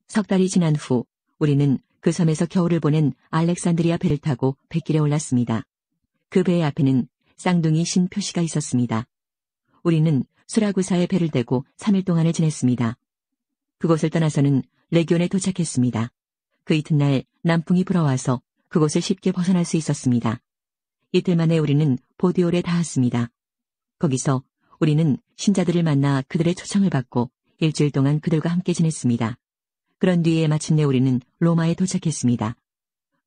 석 달이 지난 후 우리는 그 섬에서 겨울을 보낸 알렉산드리아 배를 타고 뱃길에 올랐습니다. 그 배 앞에는 쌍둥이 신 표시가 있었습니다. 우리는 수라구사에 배를 대고 3일 동안을 지냈습니다. 그곳을 떠나서는 레기온에 도착했습니다. 그 이튿날 남풍이 불어와서 그곳을 쉽게 벗어날 수 있었습니다. 이틀 만에 우리는 보디올에 닿았습니다. 거기서 우리는 신자들을 만나 그들의 초청을 받고 일주일 동안 그들과 함께 지냈습니다. 그런 뒤에 마침내 우리는 로마에 도착했습니다.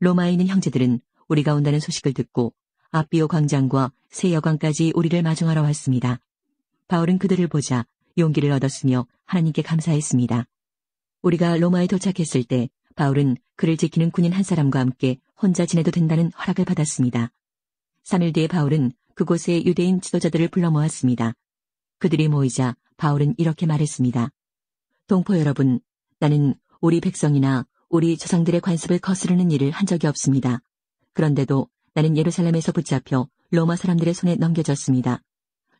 로마에 있는 형제들은 우리가 온다는 소식을 듣고 아비오 광장과 새 여관까지 우리를 마중하러 왔습니다. 바울은 그들을 보자 용기를 얻었으며 하나님께 감사했습니다. 우리가 로마에 도착했을 때 바울은 그를 지키는 군인 한 사람과 함께 혼자 지내도 된다는 허락을 받았습니다. 3일 뒤에 바울은 그곳의 유대인 지도자들을 불러 모았습니다. 그들이 모이자 바울은 이렇게 말했습니다. 동포 여러분, 나는 우리 백성이나 우리 조상들의 관습을 거스르는 일을 한 적이 없습니다. 그런데도 나는 예루살렘에서 붙잡혀 로마 사람들의 손에 넘겨졌습니다.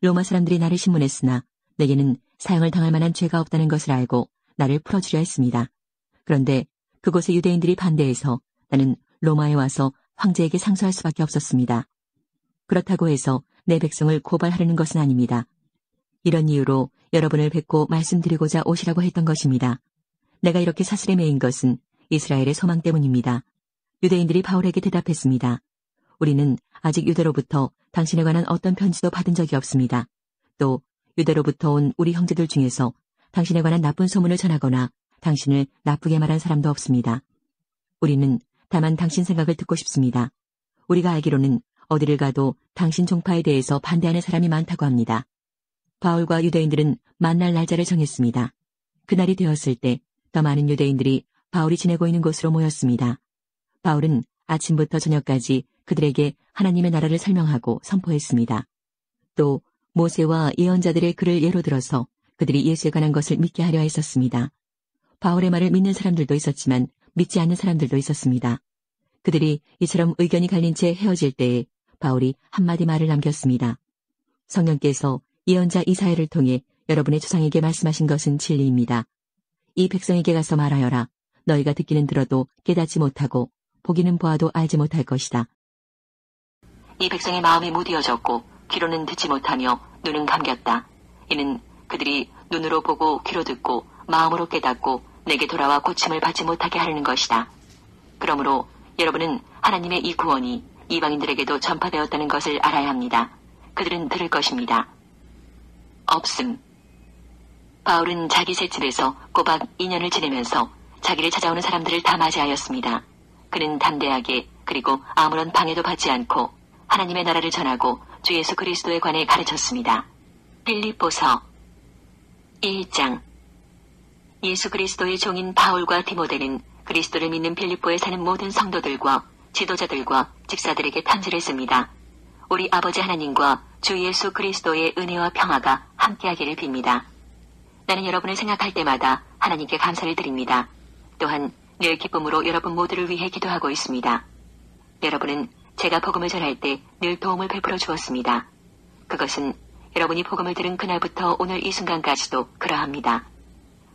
로마 사람들이 나를 신문했으나 내게는 사형을 당할 만한 죄가 없다는 것을 알고 나를 풀어주려 했습니다. 그런데 그곳의 유대인들이 반대해서 나는 로마에 와서 황제에게 상소할 수밖에 없었습니다. 그렇다고 해서 내 백성을 고발하려는 것은 아닙니다. 이런 이유로 여러분을 뵙고 말씀드리고자 오시라고 했던 것입니다. 내가 이렇게 사슬에 매인 것은 이스라엘의 소망 때문입니다. 유대인들이 바울에게 대답했습니다. 우리는 아직 유대로부터 당신에 관한 어떤 편지도 받은 적이 없습니다. 또 유대로부터 온 우리 형제들 중에서 당신에 관한 나쁜 소문을 전하거나 당신을 나쁘게 말한 사람도 없습니다. 우리는 다만 당신 생각을 듣고 싶습니다. 우리가 알기로는 어디를 가도 당신 종파에 대해서 반대하는 사람이 많다고 합니다. 바울과 유대인들은 만날 날짜를 정했습니다. 그날이 되었을 때 더 많은 유대인들이 바울이 지내고 있는 곳으로 모였습니다. 바울은 아침부터 저녁까지 그들에게 하나님의 나라를 설명하고 선포했습니다. 또 모세와 예언자들의 글을 예로 들어서 그들이 예수에 관한 것을 믿게 하려 했었습니다. 바울의 말을 믿는 사람들도 있었지만 믿지 않는 사람들도 있었습니다. 그들이 이처럼 의견이 갈린 채 헤어질 때에 바울이 한마디 말을 남겼습니다. 성령께서 예언자 이사야를 통해 여러분의 조상에게 말씀하신 것은 진리입니다. 이 백성에게 가서 말하여라. 너희가 듣기는 들어도 깨닫지 못하고 보기는 보아도 알지 못할 것이다. 이 백성의 마음이 무디어졌고 귀로는 듣지 못하며 눈은 감겼다. 이는 그들이 눈으로 보고 귀로 듣고 마음으로 깨닫고 내게 돌아와 고침을 받지 못하게 하려는 것이다. 그러므로 여러분은 하나님의 이 구원이 이방인들에게도 전파되었다는 것을 알아야 합니다. 그들은 들을 것입니다. 없음. 바울은 자기 새 집에서 꼬박 2년을 지내면서 자기를 찾아오는 사람들을 다 맞이하였습니다. 그는 담대하게 그리고 아무런 방해도 받지 않고 하나님의 나라를 전하고 주 예수 그리스도에 관해 가르쳤습니다. 빌립보서 1장. 예수 그리스도의 종인 바울과 디모데는 그리스도를 믿는 빌립보에 사는 모든 성도들과 지도자들과 집사들에게 편지를 씁니다. 우리 아버지 하나님과 주 예수 그리스도의 은혜와 평화가 함께하기를 빕니다. 나는 여러분을 생각할 때마다 하나님께 감사를 드립니다. 또한 늘 기쁨으로 여러분 모두를 위해 기도하고 있습니다. 여러분은 제가 복음을 전할 때 늘 도움을 베풀어 주었습니다. 그것은 여러분이 복음을 들은 그날부터 오늘 이 순간까지도 그러합니다.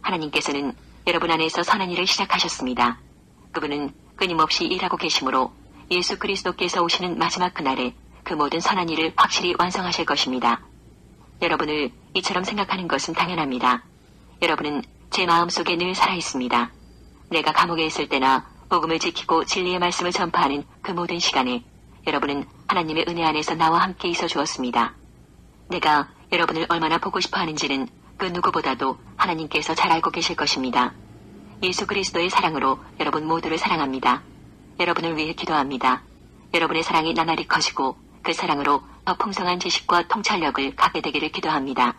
하나님께서는 여러분 안에서 선한 일을 시작하셨습니다. 그분은 끊임없이 일하고 계시므로 예수 그리스도께서 오시는 마지막 그날에 그 모든 선한 일을 확실히 완성하실 것입니다. 여러분을 이처럼 생각하는 것은 당연합니다. 여러분은 제 마음속에 늘 살아있습니다. 내가 감옥에 있을 때나 복음을 지키고 진리의 말씀을 전파하는 그 모든 시간에 여러분은 하나님의 은혜 안에서 나와 함께 있어 주었습니다. 내가 여러분을 얼마나 보고 싶어 하는지는 그 누구보다도 하나님께서 잘 알고 계실 것입니다. 예수 그리스도의 사랑으로 여러분 모두를 사랑합니다. 여러분을 위해 기도합니다. 여러분의 사랑이 나날이 커지고 그 사랑으로 더 풍성한 지식과 통찰력을 갖게 되기를 기도합니다.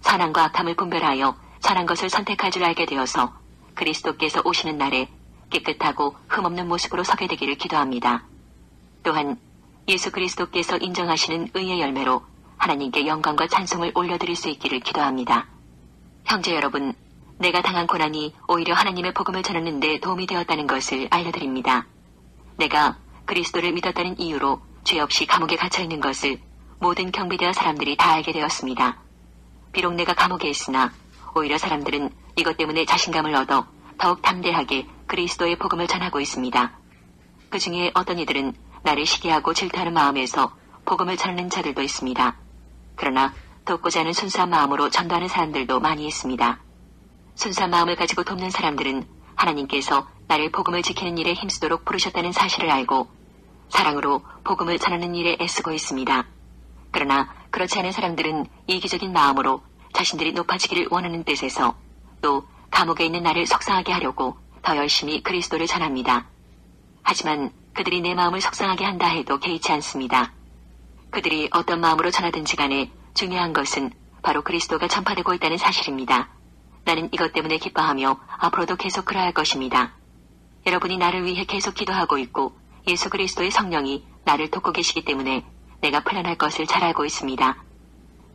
선함과 악함을 분별하여 선한 것을 선택할 줄 알게 되어서 그리스도께서 오시는 날에 깨끗하고 흠없는 모습으로 서게 되기를 기도합니다. 또한 예수 그리스도께서 인정하시는 의의 열매로 하나님께 영광과 찬송을 올려드릴 수 있기를 기도합니다. 형제 여러분, 내가 당한 고난이 오히려 하나님의 복음을 전하는 데 도움이 되었다는 것을 알려드립니다. 내가 그리스도를 믿었다는 이유로 죄 없이 감옥에 갇혀있는 것을 모든 경비대와 사람들이 다 알게 되었습니다. 비록 내가 감옥에 있으나 오히려 사람들은 이것 때문에 자신감을 얻어 더욱 담대하게 그리스도의 복음을 전하고 있습니다. 그 중에 어떤 이들은 나를 시기하고 질투하는 마음에서 복음을 전하는 자들도 있습니다. 그러나 돕고자 하는 순수한 마음으로 전도하는 사람들도 많이 있습니다. 순수한 마음을 가지고 돕는 사람들은 하나님께서 나를 복음을 지키는 일에 힘쓰도록 부르셨다는 사실을 알고 사랑으로 복음을 전하는 일에 애쓰고 있습니다. 그러나 그렇지 않은 사람들은 이기적인 마음으로 자신들이 높아지기를 원하는 뜻에서 또 감옥에 있는 나를 속상하게 하려고 더 열심히 그리스도를 전합니다. 하지만 그들이 내 마음을 속상하게 한다 해도 개의치 않습니다. 그들이 어떤 마음으로 전하든지 간에 중요한 것은 바로 그리스도가 전파되고 있다는 사실입니다. 나는 이것 때문에 기뻐하며 앞으로도 계속 그러할 할 것입니다. 여러분이 나를 위해 계속 기도하고 있고 예수 그리스도의 성령이 나를 돕고 계시기 때문에 내가 풀려날 것을 잘 알고 있습니다.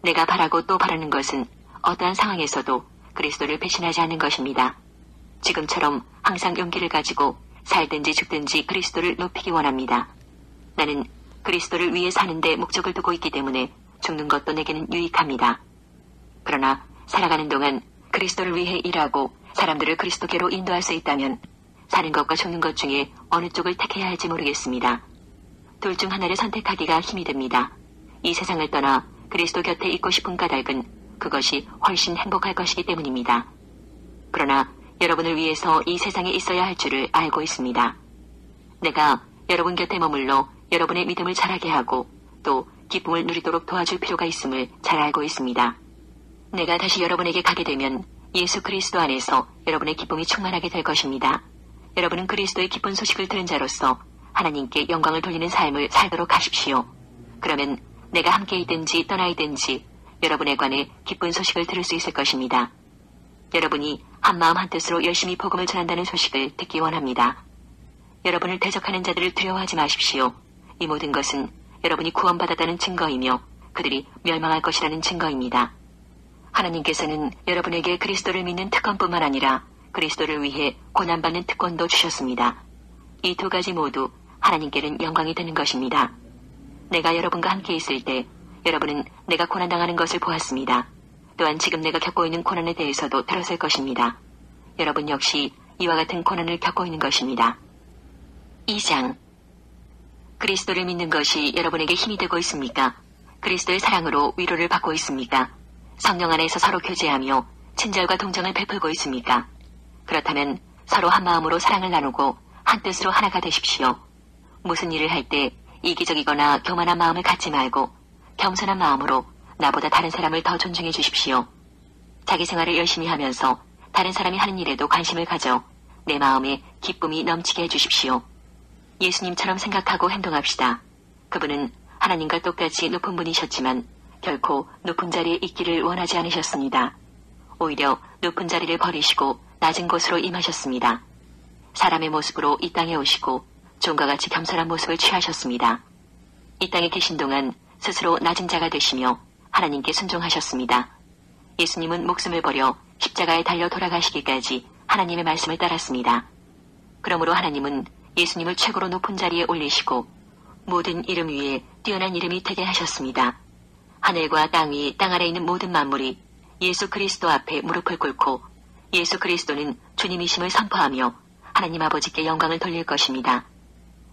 내가 바라고 또 바라는 것은 어떠한 상황에서도 그리스도를 배신하지 않는 것입니다. 지금처럼 항상 용기를 가지고 살든지 죽든지 그리스도를 높이기 원합니다. 나는 그리스도를 위해 사는데 목적을 두고 있기 때문에 죽는 것도 내게는 유익합니다. 그러나 살아가는 동안 그리스도를 위해 일하고 사람들을 그리스도께로 인도할 수 있다면 사는 것과 죽는 것 중에 어느 쪽을 택해야 할지 모르겠습니다. 둘 중 하나를 선택하기가 힘이 듭니다. 이 세상을 떠나 그리스도 곁에 있고 싶은 까닭은 그것이 훨씬 행복할 것이기 때문입니다. 그러나 여러분을 위해서 이 세상에 있어야 할 줄을 알고 있습니다. 내가 여러분 곁에 머물러 여러분의 믿음을 자라게 하고 또 기쁨을 누리도록 도와줄 필요가 있음을 잘 알고 있습니다. 내가 다시 여러분에게 가게 되면 예수 그리스도 안에서 여러분의 기쁨이 충만하게 될 것입니다. 여러분은 그리스도의 기쁜 소식을 들은 자로서 하나님께 영광을 돌리는 삶을 살도록 하십시오. 그러면 내가 함께 있든지 떠나 있든지 여러분에 관해 기쁜 소식을 들을 수 있을 것입니다. 여러분이 한마음 한뜻으로 열심히 복음을 전한다는 소식을 듣기 원합니다. 여러분을 대적하는 자들을 두려워하지 마십시오. 이 모든 것은 여러분이 구원받았다는 증거이며 그들이 멸망할 것이라는 증거입니다. 하나님께서는 여러분에게 그리스도를 믿는 특권뿐만 아니라 그리스도를 위해 고난받는 특권도 주셨습니다. 이 두 가지 모두 하나님께는 영광이 되는 것입니다. 내가 여러분과 함께 있을 때 여러분은 내가 고난당하는 것을 보았습니다. 또한 지금 내가 겪고 있는 고난에 대해서도 들었을 것입니다. 여러분 역시 이와 같은 고난을 겪고 있는 것입니다. 2장 그리스도를 믿는 것이 여러분에게 힘이 되고 있습니까? 그리스도의 사랑으로 위로를 받고 있습니까? 성령 안에서 서로 교제하며 친절과 동정을 베풀고 있습니까? 그렇다면 서로 한 마음으로 사랑을 나누고 한 뜻으로 하나가 되십시오. 무슨 일을 할 때 이기적이거나 교만한 마음을 갖지 말고 겸손한 마음으로 나보다 다른 사람을 더 존중해 주십시오. 자기 생활을 열심히 하면서 다른 사람이 하는 일에도 관심을 가져 내 마음에 기쁨이 넘치게 해주십시오. 예수님처럼 생각하고 행동합시다. 그분은 하나님과 똑같이 높은 분이셨지만 결코 높은 자리에 있기를 원하지 않으셨습니다. 오히려 높은 자리를 버리시고 낮은 곳으로 임하셨습니다. 사람의 모습으로 이 땅에 오시고 종과 같이 겸손한 모습을 취하셨습니다. 이 땅에 계신 동안 스스로 낮은 자가 되시며 하나님께 순종하셨습니다. 예수님은 목숨을 버려 십자가에 달려 돌아가시기까지 하나님의 말씀을 따랐습니다. 그러므로 하나님은 예수님을 최고로 높은 자리에 올리시고 모든 이름 위에 뛰어난 이름이 되게 하셨습니다. 하늘과 땅 위, 땅 아래 있는 모든 만물이 예수 그리스도 앞에 무릎을 꿇고 예수 그리스도는 주님이심을 선포하며 하나님 아버지께 영광을 돌릴 것입니다.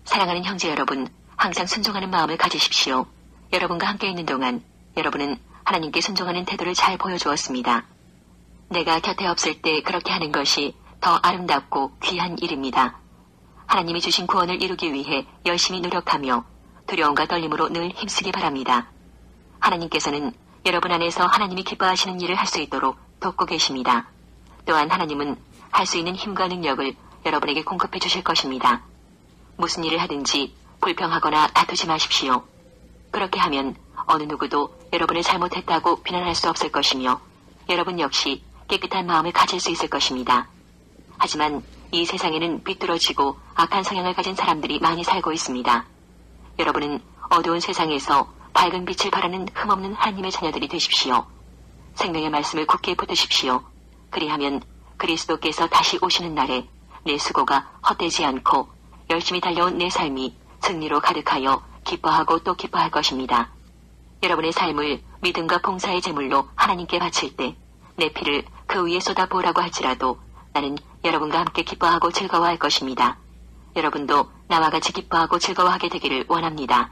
사랑하는 형제 여러분, 항상 순종하는 마음을 가지십시오. 여러분과 함께 있는 동안 여러분은 하나님께 순종하는 태도를 잘 보여주었습니다. 내가 곁에 없을 때 그렇게 하는 것이 더 아름답고 귀한 일입니다. 하나님이 주신 구원을 이루기 위해 열심히 노력하며 두려움과 떨림으로 늘 힘쓰기 바랍니다. 하나님께서는 여러분 안에서 하나님이 기뻐하시는 일을 할 수 있도록 돕고 계십니다. 또한 하나님은 할 수 있는 힘과 능력을 여러분에게 공급해 주실 것입니다. 무슨 일을 하든지 불평하거나 다투지 마십시오. 그렇게 하면 어느 누구도 여러분을 잘못했다고 비난할 수 없을 것이며 여러분 역시 깨끗한 마음을 가질 수 있을 것입니다. 하지만 이 세상에는 비뚤어지고 악한 성향을 가진 사람들이 많이 살고 있습니다. 여러분은 어두운 세상에서 밝은 빛을 바라는 흠없는 하나님의 자녀들이 되십시오. 생명의 말씀을 굳게 붙드십시오. 그리하면 그리스도께서 다시 오시는 날에 내 수고가 헛되지 않고 열심히 달려온 내 삶이 승리로 가득하여 기뻐하고 또 기뻐할 것입니다. 여러분의 삶을 믿음과 봉사의 제물로 하나님께 바칠 때 내 피를 그 위에 쏟아부으라고 할지라도 나는 여러분과 함께 기뻐하고 즐거워할 것입니다. 여러분도 나와 같이 기뻐하고 즐거워하게 되기를 원합니다.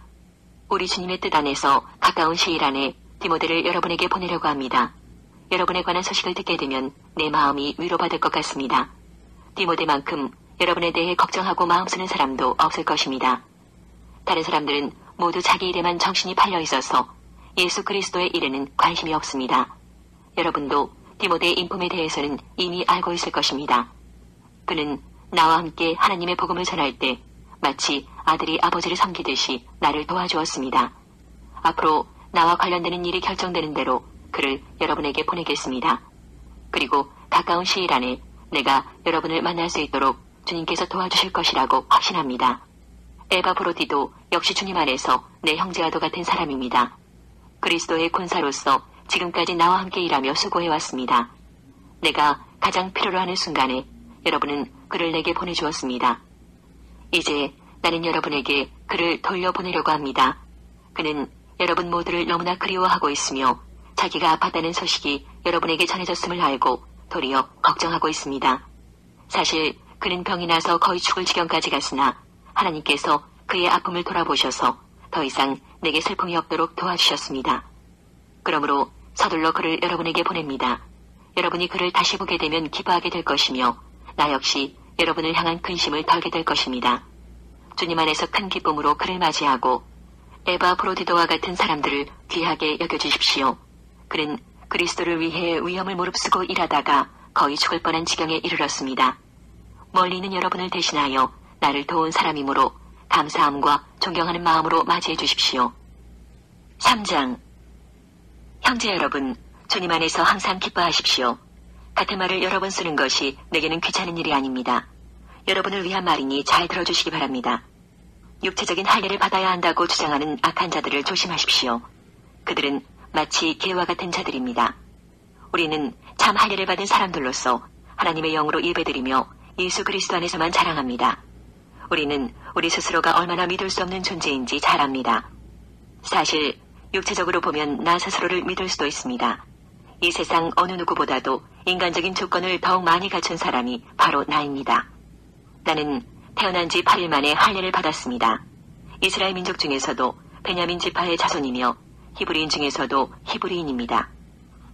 우리 주님의 뜻 안에서 가까운 시일 안에 디모데를 여러분에게 보내려고 합니다. 여러분에 관한 소식을 듣게 되면 내 마음이 위로받을 것 같습니다. 디모데만큼 여러분에 대해 걱정하고 마음 쓰는 사람도 없을 것입니다. 다른 사람들은 모두 자기 일에만 정신이 팔려 있어서 예수 그리스도의 일에는 관심이 없습니다. 여러분도 디모데의 인품에 대해서는 이미 알고 있을 것입니다. 그는 나와 함께 하나님의 복음을 전할 때 마치 아들이 아버지를 섬기듯이 나를 도와주었습니다. 앞으로 나와 관련되는 일이 결정되는 대로 그를 여러분에게 보내겠습니다. 그리고 가까운 시일 안에 내가 여러분을 만날 수 있도록 주님께서 도와주실 것이라고 확신합니다. 에바브로디도 역시 주님 안에서 내 형제와도 같은 사람입니다. 그리스도의 군사로서 지금까지 나와 함께 일하며 수고해왔습니다. 내가 가장 필요로 하는 순간에 여러분은 그를 내게 보내주었습니다. 이제 나는 여러분에게 그를 돌려보내려고 합니다. 그는 여러분 모두를 너무나 그리워하고 있으며 자기가 아팠다는 소식이 여러분에게 전해졌음을 알고 도리어 걱정하고 있습니다. 사실 그는 병이 나서 거의 죽을 지경까지 갔으나 하나님께서 그의 아픔을 돌아보셔서 더 이상 내게 슬픔이 없도록 도와주셨습니다. 그러므로 서둘러 그를 여러분에게 보냅니다. 여러분이 그를 다시 보게 되면 기뻐하게 될 것이며 나 역시 여러분을 향한 근심을 덜게 될 것입니다. 주님 안에서 큰 기쁨으로 그를 맞이하고 에바브로디도와 같은 사람들을 귀하게 여겨주십시오. 그는 그리스도를 위해 위험을 무릅쓰고 일하다가 거의 죽을 뻔한 지경에 이르렀습니다. 멀리 있는 여러분을 대신하여 나를 도운 사람이므로 감사함과 존경하는 마음으로 맞이해 주십시오. 3장. 형제 여러분, 주님 안에서 항상 기뻐하십시오. 같은 말을 여러 번 쓰는 것이 내게는 귀찮은 일이 아닙니다. 여러분을 위한 말이니 잘 들어주시기 바랍니다. 육체적인 할례를 받아야 한다고 주장하는 악한 자들을 조심하십시오. 그들은 마치 개와 같은 자들입니다. 우리는 참 할례를 받은 사람들로서 하나님의 영으로 예배드리며 예수 그리스도 안에서만 자랑합니다. 우리는 우리 스스로가 얼마나 믿을 수 없는 존재인지 잘 압니다. 사실 육체적으로 보면 나 스스로를 믿을 수도 있습니다. 이 세상 어느 누구보다도 인간적인 조건을 더욱 많이 갖춘 사람이 바로 나입니다. 나는 태어난 지 8일 만에 할례를 받았습니다. 이스라엘 민족 중에서도 베냐민 지파의 자손이며 히브리인 중에서도 히브리인입니다.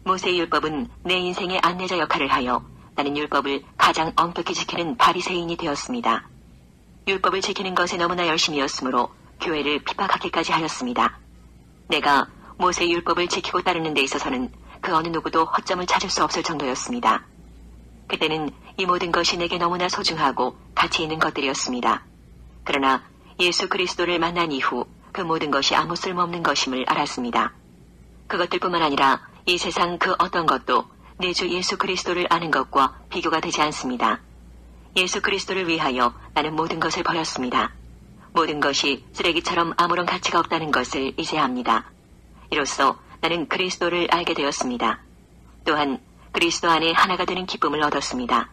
모세의 율법은 내 인생의 안내자 역할을 하여 나는 율법을 가장 엄격히 지키는 바리새인이 되었습니다. 율법을 지키는 것에 너무나 열심이었으므로 교회를 핍박하기까지 하였습니다. 내가 모세의 율법을 지키고 따르는 데 있어서는 그 어느 누구도 허점을 찾을 수 없을 정도였습니다. 그때는 이 모든 것이 내게 너무나 소중하고 가치 있는 것들이었습니다. 그러나 예수 그리스도를 만난 이후 그 모든 것이 아무 쓸모없는 것임을 알았습니다. 그것들뿐만 아니라 이 세상 그 어떤 것도 내 주 예수 그리스도를 아는 것과 비교가 되지 않습니다. 예수 그리스도를 위하여 나는 모든 것을 버렸습니다. 모든 것이 쓰레기처럼 아무런 가치가 없다는 것을 이제 압니다. 이로써 나는 그리스도를 알게 되었습니다. 또한 그리스도 안에 하나가 되는 기쁨을 얻었습니다.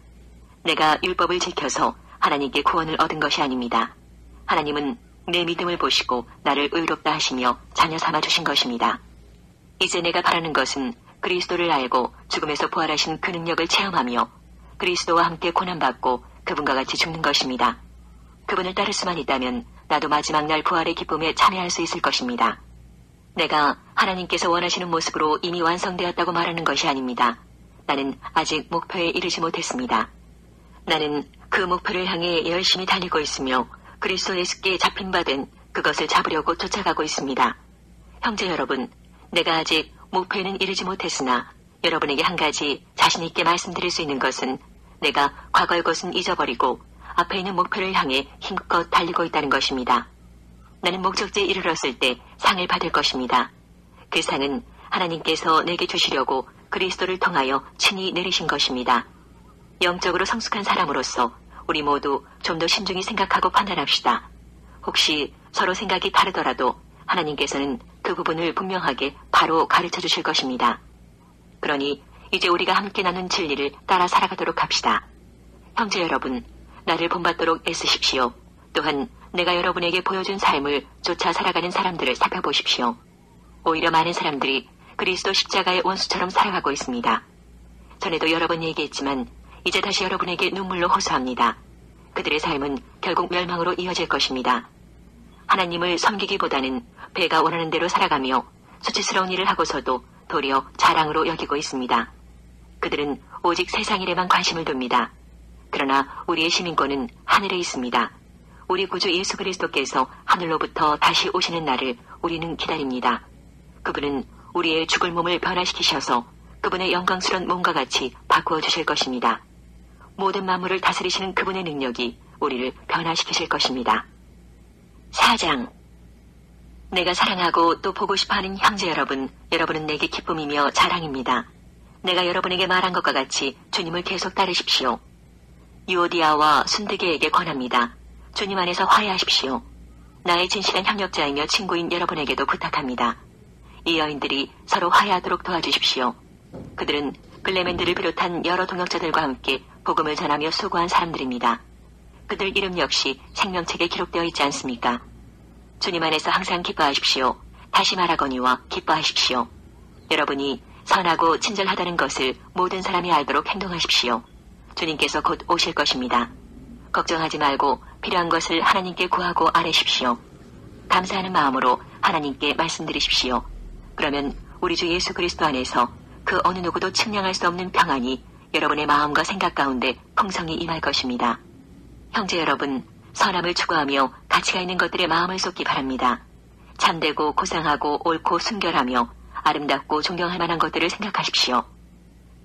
내가 율법을 지켜서 하나님께 구원을 얻은 것이 아닙니다. 하나님은 내 믿음을 보시고 나를 의롭다 하시며 자녀 삼아 주신 것입니다. 이제 내가 바라는 것은 그리스도를 알고 죽음에서 부활하신 그 능력을 체험하며 그리스도와 함께 고난받고 그분과 같이 죽는 것입니다. 그분을 따를 수만 있다면 나도 마지막 날 부활의 기쁨에 참여할 수 있을 것입니다. 내가 하나님께서 원하시는 모습으로 이미 완성되었다고 말하는 것이 아닙니다. 나는 아직 목표에 이르지 못했습니다. 나는 그 목표를 향해 열심히 달리고 있으며 그리스도 예수께 잡힌 바 된 그것을 잡으려고 쫓아가고 있습니다. 형제 여러분, 내가 아직 목표에는 이르지 못했으나 여러분에게 한 가지 자신 있게 말씀드릴 수 있는 것은 내가 과거의 것은 잊어버리고 앞에 있는 목표를 향해 힘껏 달리고 있다는 것입니다. 나는 목적지에 이르렀을 때 상을 받을 것입니다. 그 상은 하나님께서 내게 주시려고 그리스도를 통하여 친히 내리신 것입니다. 영적으로 성숙한 사람으로서 우리 모두 좀 더 신중히 생각하고 판단합시다. 혹시 서로 생각이 다르더라도 하나님께서는 그 부분을 분명하게 바로 가르쳐 주실 것입니다. 그러니 이제 우리가 함께 나눈 진리를 따라 살아가도록 합시다. 형제 여러분, 나를 본받도록 애쓰십시오. 또한 내가 여러분에게 보여준 삶을 쫓아 살아가는 사람들을 살펴보십시오. 오히려 많은 사람들이 그리스도 십자가의 원수처럼 살아가고 있습니다. 전에도 여러 번 얘기했지만 이제 다시 여러분에게 눈물로 호소합니다. 그들의 삶은 결국 멸망으로 이어질 것입니다. 하나님을 섬기기보다는 배가 원하는 대로 살아가며 수치스러운 일을 하고서도 도리어 자랑으로 여기고 있습니다. 그들은 오직 세상 일에만 관심을 둡니다. 그러나 우리의 시민권은 하늘에 있습니다. 우리 구주 예수 그리스도께서 하늘로부터 다시 오시는 날을 우리는 기다립니다. 그분은 우리의 죽을 몸을 변화시키셔서 그분의 영광스러운 몸과 같이 바꾸어 주실 것입니다. 모든 만물을 다스리시는 그분의 능력이 우리를 변화시키실 것입니다. 4장. 내가 사랑하고 또 보고 싶어하는 형제 여러분, 여러분은 내게 기쁨이며 자랑입니다. 내가 여러분에게 말한 것과 같이 주님을 계속 따르십시오. 유오디아와 순드게에게 권합니다. 주님 안에서 화해하십시오. 나의 진실한 협력자이며 친구인 여러분에게도 부탁합니다. 이 여인들이 서로 화해하도록 도와주십시오. 그들은 글레멘드를 비롯한 여러 동역자들과 함께 복음을 전하며 수고한 사람들입니다. 그들 이름 역시 생명책에 기록되어 있지 않습니까? 주님 안에서 항상 기뻐하십시오. 다시 말하거니와 기뻐하십시오. 여러분이 선하고 친절하다는 것을 모든 사람이 알도록 행동하십시오. 주님께서 곧 오실 것입니다. 걱정하지 말고 필요한 것을 하나님께 구하고 아뢰십시오. 감사하는 마음으로 하나님께 말씀드리십시오. 그러면 우리 주 예수 그리스도 안에서 그 어느 누구도 측량할 수 없는 평안이 여러분의 마음과 생각 가운데 풍성히 임할 것입니다. 형제 여러분, 선함을 추구하며 가치가 있는 것들에 마음을 쏟기 바랍니다. 참되고 고상하고 옳고 순결하며 아름답고 존경할 만한 것들을 생각하십시오.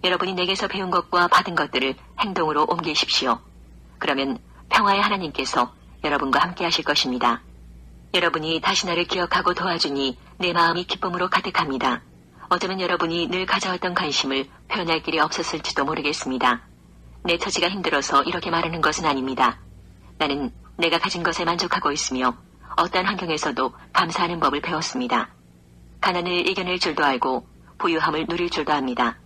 여러분이 내게서 배운 것과 받은 것들을 행동으로 옮기십시오. 그러면 평화의 하나님께서 여러분과 함께 하실 것입니다. 여러분이 다시 나를 기억하고 도와주니 내 마음이 기쁨으로 가득합니다. 어쩌면 여러분이 늘 가져왔던 관심을 표현할 길이 없었을지도 모르겠습니다. 내 처지가 힘들어서 이렇게 말하는 것은 아닙니다. 나는 내가 가진 것에 만족하고 있으며 어떠한 환경에서도 감사하는 법을 배웠습니다. 가난을 이겨낼 줄도 알고 부유함을 누릴 줄도 압니다.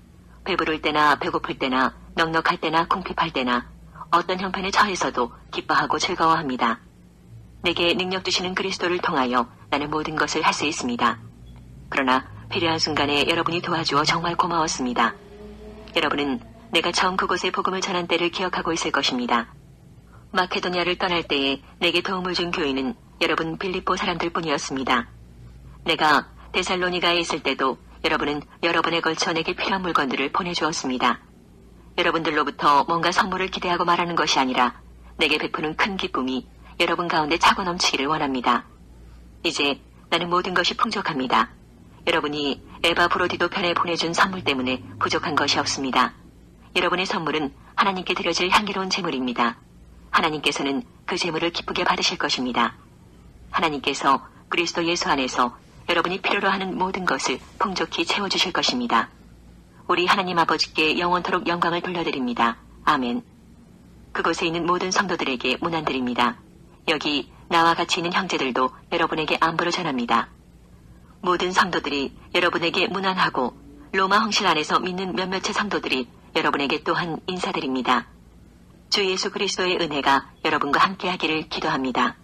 배부를 때나 배고플 때나 넉넉할 때나 궁핍할 때나 어떤 형편에 처해서도 기뻐하고 즐거워합니다. 내게 능력 주시는 그리스도를 통하여 나는 모든 것을 할 수 있습니다. 그러나 필요한 순간에 여러분이 도와주어 정말 고마웠습니다. 여러분은 내가 처음 그곳에 복음을 전한 때를 기억하고 있을 것입니다. 마케도니아를 떠날 때에 내게 도움을 준 교인은 여러분 빌립보 사람들 뿐이었습니다. 내가 데살로니가에 있을 때도 여러분은 여러 번에 걸쳐 내게 필요한 물건들을 보내주었습니다. 여러분들로부터 뭔가 선물을 기대하고 말하는 것이 아니라 내게 베푸는 큰 기쁨이 여러분 가운데 차고 넘치기를 원합니다. 이제 나는 모든 것이 풍족합니다. 여러분이 에바 브로디도 편에 보내준 선물 때문에 부족한 것이 없습니다. 여러분의 선물은 하나님께 드려질 향기로운 제물입니다. 하나님께서는 그 제물을 기쁘게 받으실 것입니다. 하나님께서 그리스도 예수 안에서 여러분이 필요로 하는 모든 것을 풍족히 채워주실 것입니다. 우리 하나님 아버지께 영원토록 영광을 돌려드립니다. 아멘. 그곳에 있는 모든 성도들에게 문안드립니다. 여기 나와 같이 있는 형제들도 여러분에게 안부를 전합니다. 모든 성도들이 여러분에게 문안하고 로마 황실 안에서 믿는 몇몇의 성도들이 여러분에게 또한 인사드립니다. 주 예수 그리스도의 은혜가 여러분과 함께하기를 기도합니다.